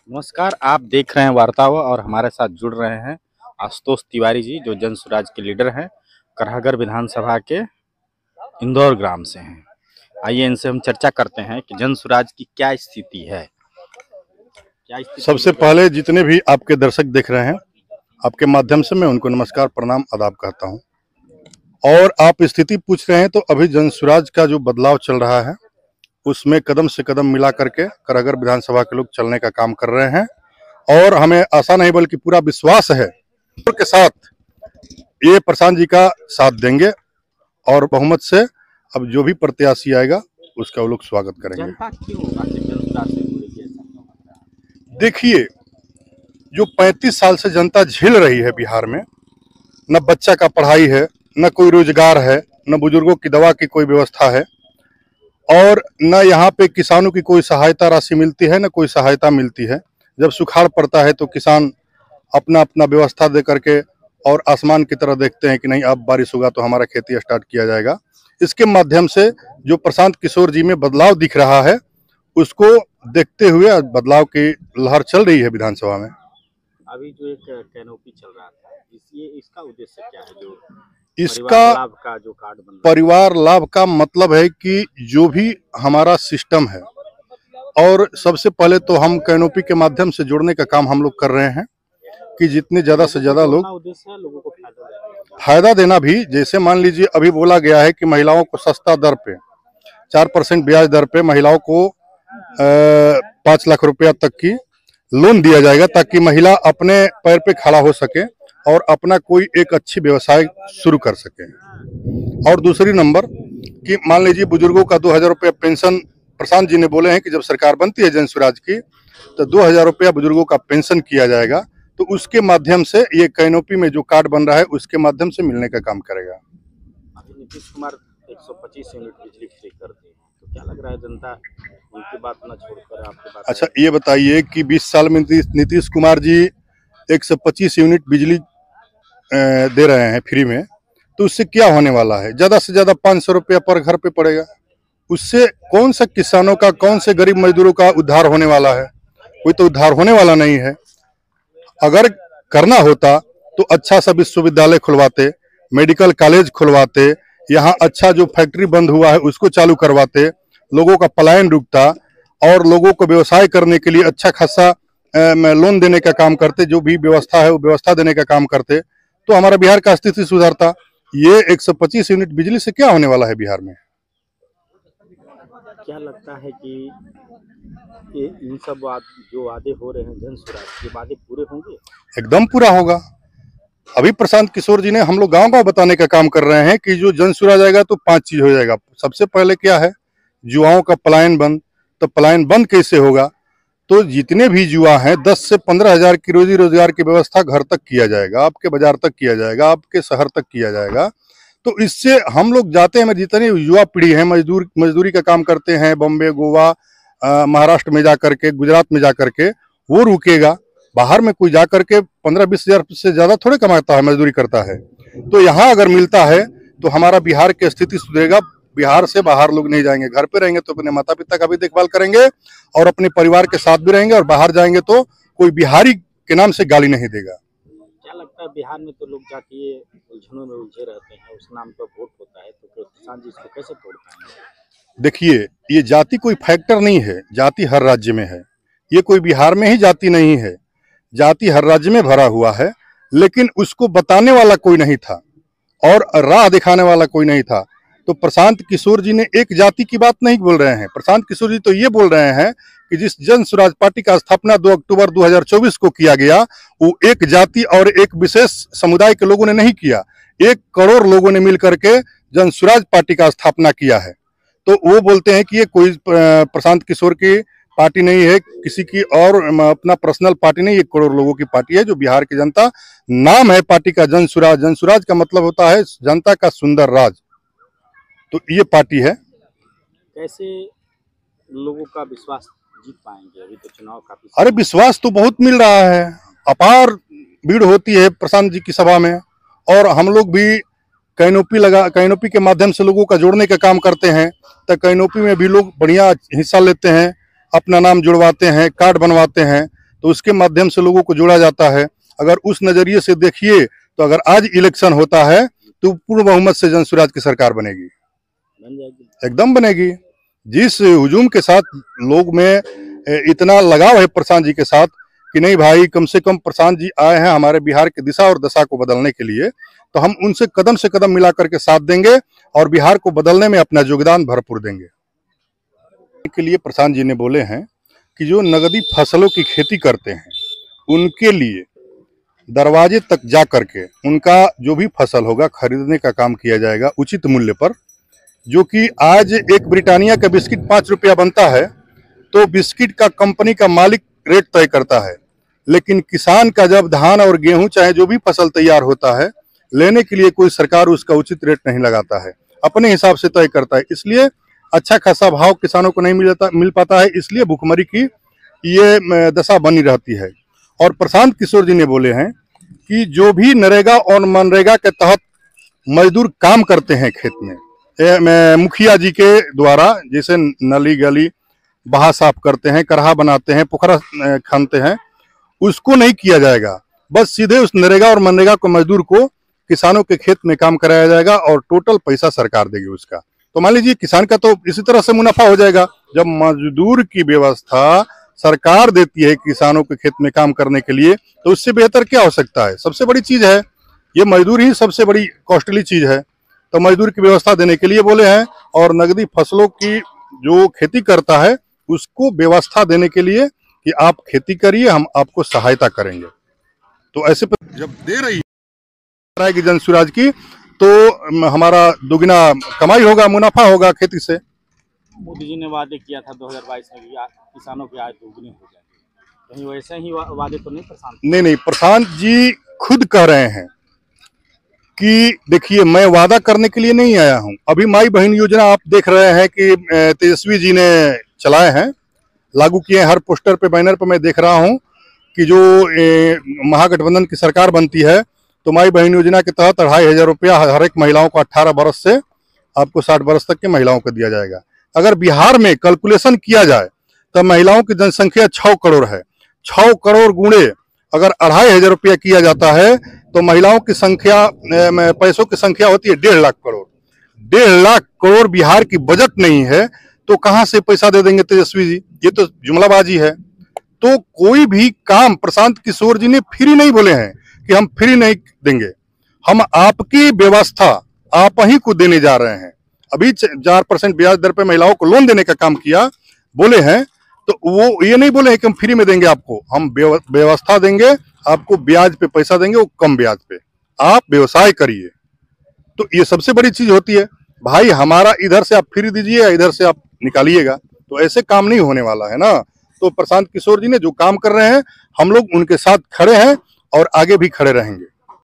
नमस्कार, आप देख रहे हैं वार्तावा और हमारे साथ जुड़ रहे हैं आशुतोष तिवारी जी, जो जन स्वराज के लीडर हैं, करहगर विधानसभा के इंदौर ग्राम से हैं। आइए इनसे हम चर्चा करते हैं कि जन स्वराज की क्या स्थिति है। सबसे पहले जितने भी आपके दर्शक देख रहे हैं, आपके माध्यम से मैं उनको नमस्कार, प्रणाम, आदाब कहता हूं। और आप स्थिति पूछ रहे हैं तो अभी जन स्वराज का जो बदलाव चल रहा है उसमें कदम से कदम मिला करके करहगर विधानसभा के लोग चलने का काम कर रहे हैं। और हमें आशा नहीं बल्कि पूरा विश्वास है के साथ ये प्रशांत जी का साथ देंगे और बहुमत से अब जो भी प्रत्याशी आएगा उसका वो लोग स्वागत करेंगे। जनता क्यों आखिर जन स्वराज से जुड़ी है? देखिए, जो 35 साल से जनता झेल रही है बिहार में, न बच्चा का पढ़ाई है, न कोई रोजगार है, न बुजुर्गों की दवा की कोई व्यवस्था है, और न यहाँ पे किसानों की कोई सहायता राशि मिलती है, न कोई सहायता मिलती है। जब सुखाड़ पड़ता है तो किसान अपना अपना व्यवस्था दे करके और आसमान की तरह देखते हैं कि नहीं अब बारिश होगा तो हमारा खेती स्टार्ट किया जाएगा। इसके माध्यम से जो प्रशांत किशोर जी में बदलाव दिख रहा है उसको देखते हुए बदलाव की लहर चल रही है विधानसभा में। अभी जो एक कैनोपी चल रहा था, इसका उद्देश्य क्या है? जो इसका परिवार लाभ का जो कार्ड बन रहा है, परिवार लाभ का मतलब है कि जो भी हमारा सिस्टम है, और सबसे पहले तो हम कैनोपी के माध्यम से जोड़ने का काम हम लोग कर रहे हैं कि जितने ज्यादा से ज्यादा लोग उद्देश्य है लोगों को फायदा देना भी। जैसे मान लीजिए अभी बोला गया है कि महिलाओं को सस्ता दर पे 4% ब्याज दर पे महिलाओं को 5 लाख रुपया तक की लोन दिया जाएगा ताकि महिला अपने पैर पे खड़ा हो सके और अपना कोई एक अच्छी व्यवसाय शुरू कर सके। और दूसरी नंबर कि मान लीजिए बुजुर्गों का 2000 रुपया पेंशन, प्रशांत जी ने बोले हैं कि जब सरकार बनती है जन स्वराज की तो 2000 रुपया बुजुर्गों का पेंशन किया जाएगा, तो उसके माध्यम से ये कैनोपी में जो कार्ड बन रहा है उसके माध्यम से मिलने का काम करेगा। नीतीश कुमार 125 यूनिट बिजली फ्री कर दी, तो क्या लग रहा है जनता उनकी बात न छोड़कर आपकी बात? अच्छा, ये बताइए कि 20 साल में नीतीश कुमार जी 125 यूनिट बिजली दे रहे हैं फ्री में, तो उससे क्या होने वाला है? ज्यादा से ज्यादा 500 रुपया पर घर पे पड़ेगा। उससे कौन सा किसानों का, कौन से गरीब मजदूरों का उद्धार होने वाला है? कोई तो उद्धार होने वाला नहीं है। अगर करना होता तो अच्छा सा विश्वविद्यालय खुलवाते, मेडिकल कॉलेज खुलवाते, यहाँ अच्छा जो फैक्ट्री बंद हुआ है उसको चालू करवाते, लोगों का पलायन रुकता और लोगों को व्यवसाय करने के लिए अच्छा खासा लोन देने का काम करते, जो भी व्यवस्था है वो व्यवस्था देने का काम करते, तो हमारा बिहार का स्थिति सुधरता। ये 125 यूनिट बिजली से क्या होने वाला है बिहार में? क्या लगता है कि ये इन सब जो वादे हो रहे हैं जन स्वराज के वादे पूरे होंगे? एकदम पूरा होगा। अभी प्रशांत किशोर जी ने हम लोग गांव-गांव बताने का काम कर रहे हैं कि जो जन स्वराज आएगा तो 5 चीज हो जाएगा। सबसे पहले क्या है? युवाओं का पलायन बंद। तो पलायन बंद कैसे होगा? तो जितने भी युवा हैं 10 से 15 हजार की रोजी रोजगार की व्यवस्था घर तक किया जाएगा, आपके बाजार तक किया जाएगा, आपके शहर तक किया जाएगा। तो इससे हम लोग जाते हैं, जितनी युवा पीढ़ी है मजदूरी का काम करते हैं बॉम्बे, गोवा, महाराष्ट्र में जाकर के, गुजरात में जाकर के, वो रुकेगा। बाहर में कोई जाकर के 15-20 हजार से ज्यादा थोड़े कमाता है, मजदूरी करता है। तो यहाँ अगर मिलता है तो हमारा बिहार की स्थिति सुधरेगा। बिहार से बाहर लोग नहीं जाएंगे, घर पे रहेंगे तो अपने माता पिता का भी देखभाल करेंगे और अपने परिवार के साथ भी रहेंगे, और बाहर जाएंगे तो कोई बिहारी के नाम से गाली नहीं देगा। क्या लगता है बिहार में तो लोग जातीय उलझनों में उलझे रहते हैं, उस नाम पर वोट होता है, तो किसान जी इसको कैसे तोड़ पाएंगे? देखिए, ये जाति कोई फैक्टर नहीं है, जाति हर राज्य में है। ये कोई बिहार में ही जाति नहीं है, जाति हर राज्य में भरा हुआ है, लेकिन उसको बताने वाला कोई नहीं था और राह दिखाने वाला कोई नहीं था। तो प्रशांत किशोर जी ने एक जाति की बात नहीं बोल रहे हैं। प्रशांत किशोर जी तो ये बोल रहे हैं कि जिस जन स्वराज पार्टी का स्थापना 2 अक्टूबर 2024 को किया गया, वो एक जाति और एक विशेष समुदाय के लोगों ने नहीं किया, 1 करोड़ लोगों ने मिलकर के जन स्वराज पार्टी का स्थापना किया है। तो वो बोलते हैं कि ये कोई प्रशांत किशोर की पार्टी नहीं है, किसी की और अपना पर्सनल पार्टी नहीं, 1 करोड़ लोगों की पार्टी है जो बिहार की जनता, नाम है पार्टी का जन स्वराज। जन स्वराज का मतलब होता है जनता का सुंदर राज, तो ये पार्टी है। कैसे लोगों का विश्वास जीत पाएंगे? अभी तो चुनाव काफी, अरे विश्वास तो बहुत मिल रहा है, अपार भीड़ होती है प्रशांत जी की सभा में, और हम लोग भी कैनोपी के माध्यम से लोगों का जोड़ने का काम करते हैं। तो कैनोपी में भी लोग बढ़िया हिस्सा लेते हैं, अपना नाम जुड़वाते हैं, कार्ड बनवाते हैं। तो उसके माध्यम से लोगों को जोड़ा जाता है। अगर उस नजरिए से देखिए तो अगर आज इलेक्शन होता है तो पूर्ण बहुमत से जन स्वराज की सरकार बनेगी, एकदम बनेगी। जिस हुजूम के साथ लोग में इतना लगाव है प्रशांत जी के साथ कि नहीं भाई, कम से कम प्रशांत जी आए हैं हमारे बिहार की दिशा और दशा को बदलने के लिए, तो हम उनसे कदम से कदम मिला करके साथ देंगे और बिहार को बदलने में अपना योगदान भरपूर देंगे। के लिए प्रशांत जी ने बोले हैं कि जो नगदी फसलों की खेती करते हैं उनके लिए दरवाजे तक जा करके उनका जो भी फसल होगा खरीदने का काम किया जाएगा उचित मूल्य पर। जो कि आज एक ब्रिटानिया का बिस्किट 5 रुपया बनता है तो बिस्किट का कंपनी का मालिक रेट तय करता है, लेकिन किसान का जब धान और गेहूं चाहे जो भी फसल तैयार होता है लेने के लिए कोई सरकार उसका उचित रेट नहीं लगाता है, अपने हिसाब से तय करता है। इसलिए अच्छा खासा भाव किसानों को नहीं मिल पाता है, इसलिए भुखमरी की ये दशा बनी रहती है। और प्रशांत किशोर जी ने बोले हैं कि जो भी नरेगा और मनरेगा के तहत मजदूर काम करते हैं खेत में, मुखिया जी के द्वारा जैसे नली गली बहा साफ करते हैं, करहा बनाते हैं, पोखरा खनते हैं, उसको नहीं किया जाएगा। बस सीधे उस नरेगा और मनरेगा को मजदूर को किसानों के खेत में काम कराया जाएगा और टोटल पैसा सरकार देगी उसका। तो मान लीजिए किसान का तो इसी तरह से मुनाफा हो जाएगा। जब मजदूर की व्यवस्था सरकार देती है किसानों के खेत में काम करने के लिए तो उससे बेहतर क्या हो सकता है। सबसे बड़ी चीज है ये, मजदूर ही सबसे बड़ी कॉस्टली चीज है। तो मजदूर की व्यवस्था देने के लिए बोले हैं और नगदी फसलों की जो खेती करता है उसको व्यवस्था देने के लिए कि आप खेती करिए, हम आपको सहायता करेंगे। तो ऐसे पर जब दे रही है जन स्वराज की तो हमारा दुगना कमाई होगा, मुनाफा होगा खेती से। मोदी जी ने वादे किया था 2022 में कि किसानों की आय दोगुनी हो जाएगी, कहीं वैसे ही वादे तो नहीं प्रशांत? नहीं, प्रशांत जी खुद कह रहे हैं कि देखिए मैं वादा करने के लिए नहीं आया हूं। अभी माई बहन योजना आप देख रहे हैं कि तेजस्वी जी ने चलाए हैं, लागू किए। हर पोस्टर पे बैनर पे मैं देख रहा हूं कि जो महागठबंधन की सरकार बनती है तो माई बहन योजना के तहत 2500 रुपया हर एक महिलाओं को 18 बरस से आपको 60 बरस तक के महिलाओं को दिया जाएगा। अगर बिहार में कैलकुलेशन किया जाए तो महिलाओं की जनसंख्या 6 करोड़ है। 6 करोड़ गुणे अगर 2500 रुपया किया जाता है तो महिलाओं की संख्या, पैसों की संख्या होती है 1.5 लाख करोड़। 1.5 लाख करोड़ बिहार की बजट नहीं है तो कहां से पैसा दे देंगे तेजस्वी जी? ये तो जुमलाबाजी है। तो कोई भी काम प्रशांत किशोर जी ने फ्री नहीं बोले हैं कि हम फ्री नहीं देंगे, हम आपकी व्यवस्था आप ही को देने जा रहे हैं। अभी 4% ब्याज दर पे महिलाओं को लोन देने का काम किया बोले हैं, तो वो ये नहीं बोले हैं कि हम फ्री में देंगे आपको, हम व्यवस्था देंगे आपको, ब्याज पे पैसा देंगे, वो कम ब्याज पे, आप व्यवसाय करिए। तो ये सबसे बड़ी चीज होती है भाई, हमारा इधर से आप फ्री दीजिए, इधर से आप निकालिएगा, तो ऐसे काम नहीं होने वाला है ना। तो प्रशांत किशोर जी ने जो काम कर रहे हैं हम लोग उनके साथ खड़े हैं और आगे भी खड़े रहेंगे।